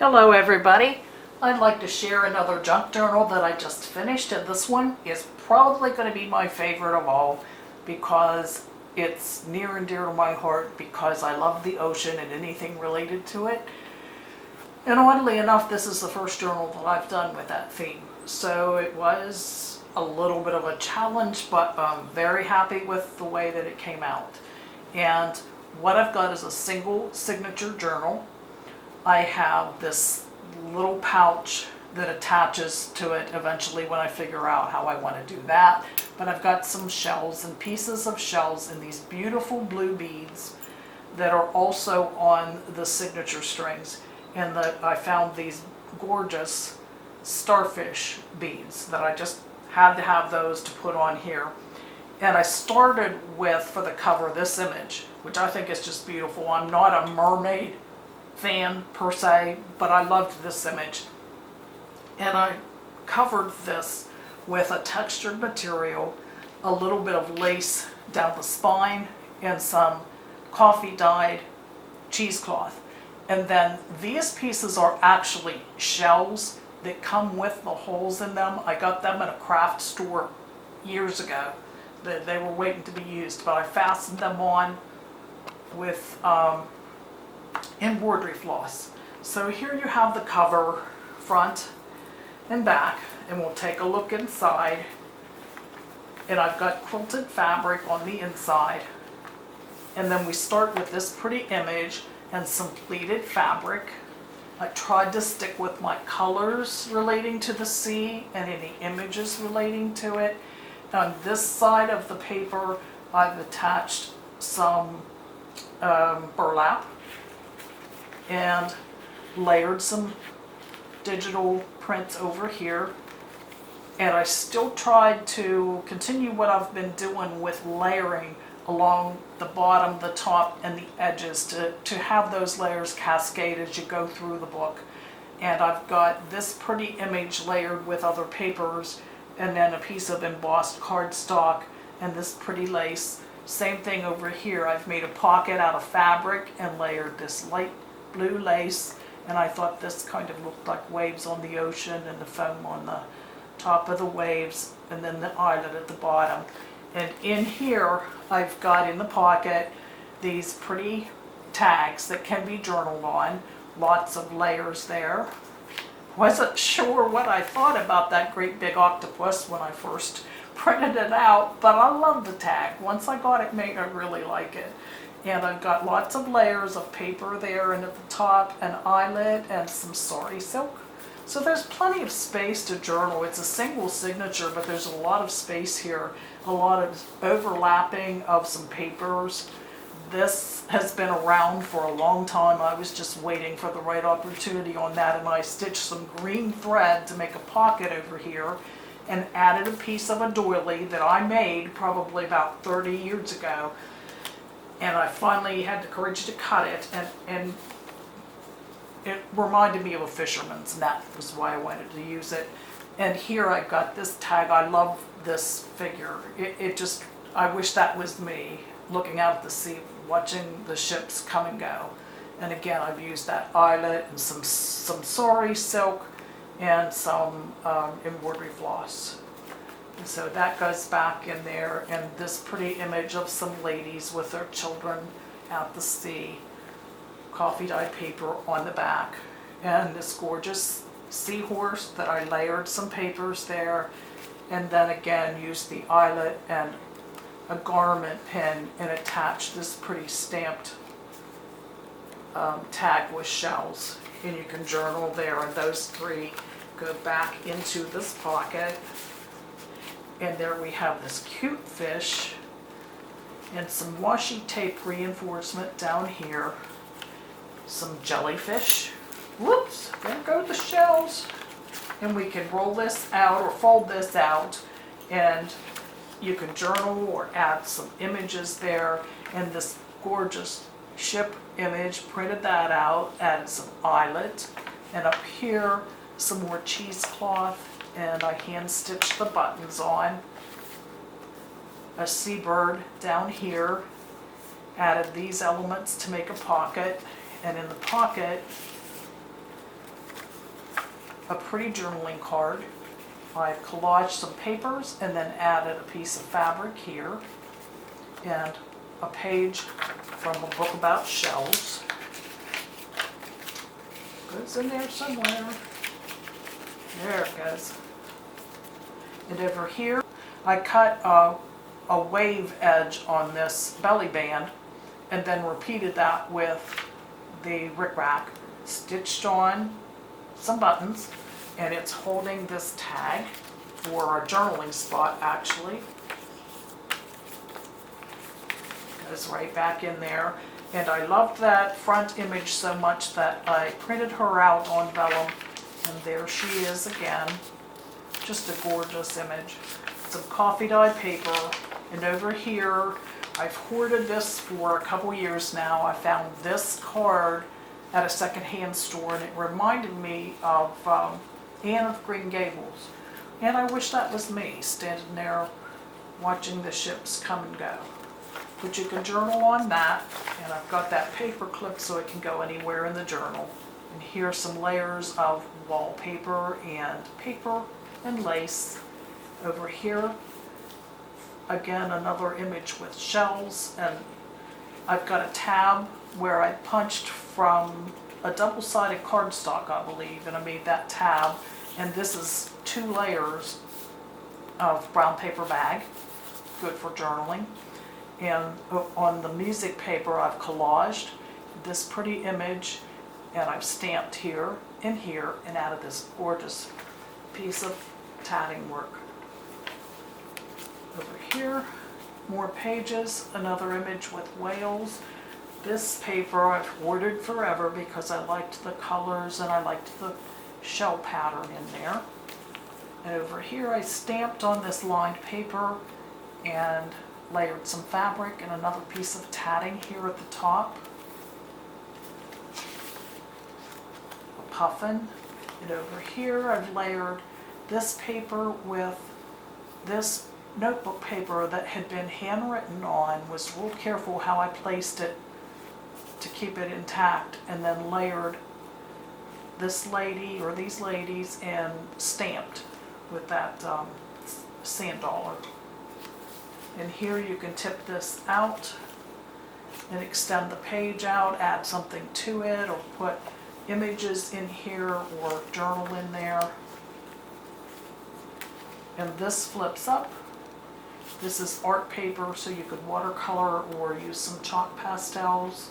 Hello everybody. I'd like to share another junk journal that I just finished, and this one is probably going to be my favorite of all because it's near and dear to my heart because I love the ocean and anything related to it. And oddly enough, this is the first journal that I've done with that theme. So it was a little bit of a challenge, but I'm very happy with the way that it came out. And what I've got is a single signature journal. I have this little pouch that attaches to it eventually when I figure out how I want to do that. But I've got some shells and pieces of shells and these beautiful blue beads that are also on the signature strings. And I found these gorgeous starfish beads that I just had to have those to put on here. And I started with, for the cover, this image, which I think is just beautiful. I'm not a mermaid fan per se, but I loved this image. And I covered this with a textured material, a little bit of lace down the spine, and some coffee dyed cheesecloth. And then these pieces are actually shells that come with the holes in them. I got them at a craft store years ago. They were waiting to be used, but I fastened them on with embroidery floss. So here you have the cover, front and back, and we'll take a look inside. And I've got quilted fabric on the inside. And then we start with this pretty image and some pleated fabric. I tried to stick with my colors relating to the sea and any images relating to it. On this side of the paper, I've attached some burlap and layered some digital prints over here. And I still tried to continue what I've been doing with layering along the bottom, the top, and the edges to have those layers cascade as you go through the book. And I've got this pretty image layered with other papers, and then a piece of embossed cardstock and this pretty lace. Same thing over here. I've made a pocket out of fabric and layered this light blue lace, and I thought this kind of looked like waves on the ocean and the foam on the top of the waves, and then the islet at the bottom. And in here I've got in the pocket these pretty tags that can be journaled on. Lots of layers there. Wasn't sure what I thought about that great big octopus when I first printed it out, but I love the tag. Once I got it made, I really like it. And I've got lots of layers of paper there, and at the top an eyelet and some sari silk. So there's plenty of space to journal. It's a single signature, but there's a lot of space here, a lot of overlapping of some papers. This has been around for a long time. I was just waiting for the right opportunity on that, and I stitched some green thread to make a pocket over here and added a piece of a doily that I made probably about 30 years ago. And I finally had the courage to cut it, and it reminded me of a fisherman's net, was why I wanted to use it. And here I've got this tag. I love this figure. It just, I wish that was me looking out at the sea, watching the ships come and go. And again, I've used that eyelet and some sari silk and some embroidery floss. And so that goes back in there, and this pretty image of some ladies with their children at the sea, coffee dyed paper on the back, and this gorgeous seahorse that I layered some papers there, and then again used the eyelet and a garment pin and attached this pretty stamped tag with shells. And you can journal there, and those three go back into this pocket. And there we have this cute fish and some washi tape reinforcement down here. Some jellyfish. Whoops, there go the shells. And we can roll this out or fold this out, and you can journal or add some images there. And this gorgeous ship image, printed that out, added some eyelet, and up here some more cheesecloth, and I hand stitched the buttons on. A seabird down here, added these elements to make a pocket, and in the pocket a pretty journaling card. I've collaged some papers and then added a piece of fabric here and a page from a book about shells. Goes in there somewhere. There it goes. And over here, I cut a wave edge on this belly band and then repeated that with the rickrack, stitched on some buttons, and it's holding this tag for a journaling spot actually. Goes right back in there. And I loved that front image so much that I printed her out on vellum, and there she is again. Just a gorgeous image. Some coffee dye paper, and over here, I've hoarded this for a couple years now. I found this card at a secondhand store, and it reminded me of Anne of Green Gables. And I wish that was me, standing there watching the ships come and go. But you can journal on that, and I've got that paper clip so it can go anywhere in the journal. And here's some layers of wallpaper and paper and lace. Over here, again, another image with shells, and I've got a tab where I punched from a double-sided cardstock, I believe, and I made that tab. And this is 2 layers of brown paper bag, good for journaling. And on the music paper, I've collaged this pretty image, and I've stamped here and here and added this gorgeous piece of tatting work. Over here, more pages, another image with whales. This paper I've ordered forever because I liked the colors and I liked the shell pattern in there. And over here I stamped on this lined paper and layered some fabric and another piece of tatting here at the top. A puffin. And over here I've layered this paper with this notebook paper that had been handwritten on. Was real careful how I placed it to keep it intact, and then layered this lady or these ladies and stamped with that sand dollar. And here you can tip this out and extend the page out, add something to it, or put images in here or journal in there. And this flips up. This is art paper, so you could watercolor or use some chalk pastels.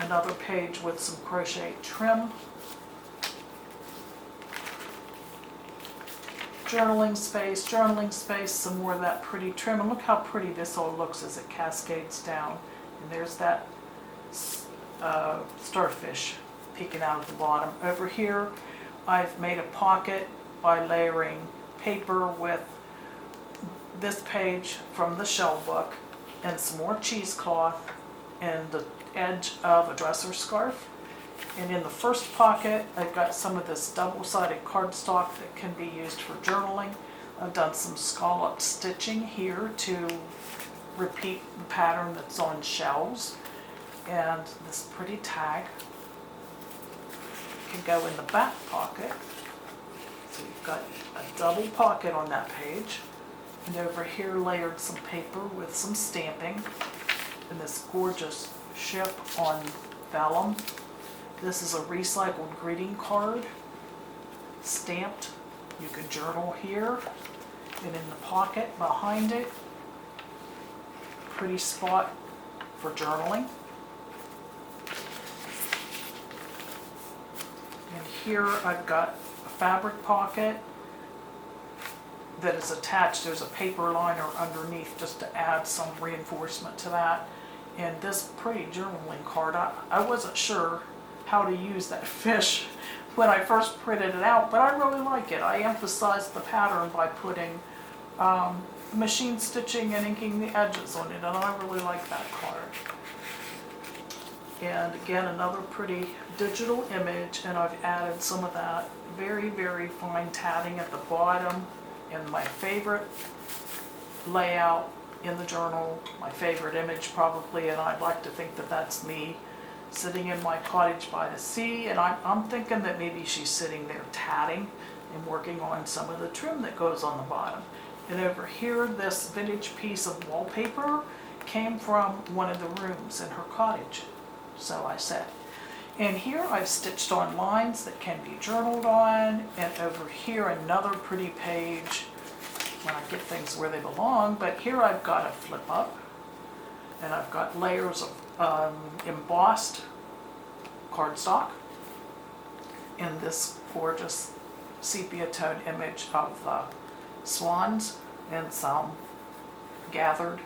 Another page with some crochet trim. Journaling space, some more of that pretty trim. And look how pretty this all looks as it cascades down. And there's that starfish peeking out at the bottom. Over here, I've made a pocket by layering paper with this page from the shell book and some more cheesecloth and the edge of a dresser scarf. And in the first pocket, I've got some of this double-sided cardstock that can be used for journaling. I've done some scalloped stitching here to repeat the pattern that's on shells. And this pretty tag can go in the back pocket. So you've got a double pocket on that page. And over here, layered some paper with some stamping. And this gorgeous ship on vellum. This is a recycled greeting card, stamped. You can journal here, and in the pocket behind it, pretty spot for journaling. And here I've got a fabric pocket that is attached. There's a paper liner underneath just to add some reinforcement to that. And this pretty journaling card, I wasn't sure how to use that fish when I first printed it out, but I really like it. I emphasized the pattern by putting machine stitching and inking the edges on it, and I really like that card. And again, another pretty digital image, and I've added some of that very, very fine tatting at the bottom, and my favorite layout in the journal, my favorite image probably, and I'd like to think that that's me sitting in my cottage by the sea, and I'm thinking that maybe she's sitting there tatting and working on some of the trim that goes on the bottom. And over here, this vintage piece of wallpaper came from one of the rooms in her cottage, so I said. And here I've stitched on lines that can be journaled on, and over here another pretty page when I get things where they belong. But here I've got a flip up, and I've got layers of embossed cardstock in this gorgeous sepia tone image of swans and some gathered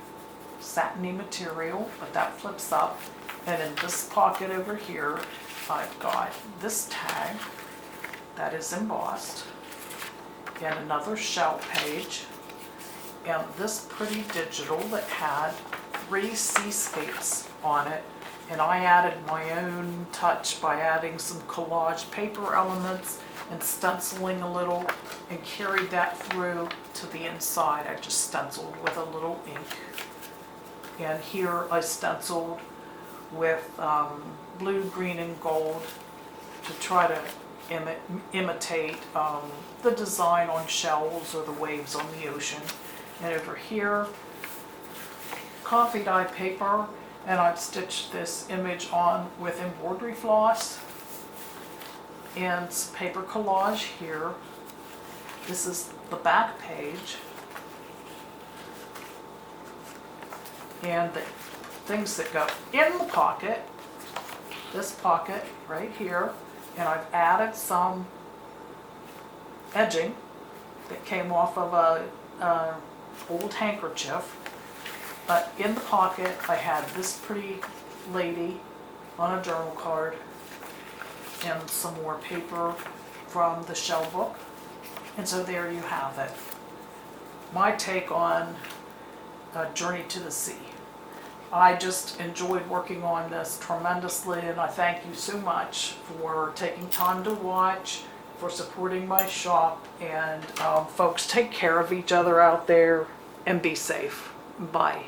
satiny material, but that flips up. And in this pocket over here, I've got this tag that is embossed, and another shell page, and this pretty digital that had 3 seascapes on it. And I added my own touch by adding some collage paper elements and stenciling a little, and carried that through to the inside. I just stenciled with a little ink. And here I stenciled with blue, green, and gold to try to imitate the design on shells or the waves on the ocean. And over here, coffee dye paper, and I've stitched this image on with embroidery floss and paper collage here. This is the back page, and the things that go in the pocket, this pocket right here, and I've added some edging that came off of a old handkerchief. But in the pocket I had this pretty lady on a journal card and some more paper from the shell book. And so there you have it. My take on a Journey to the Sea. I just enjoyed working on this tremendously, and I thank you so much for taking time to watch, for supporting my shop, and folks, take care of each other out there and be safe. Bye.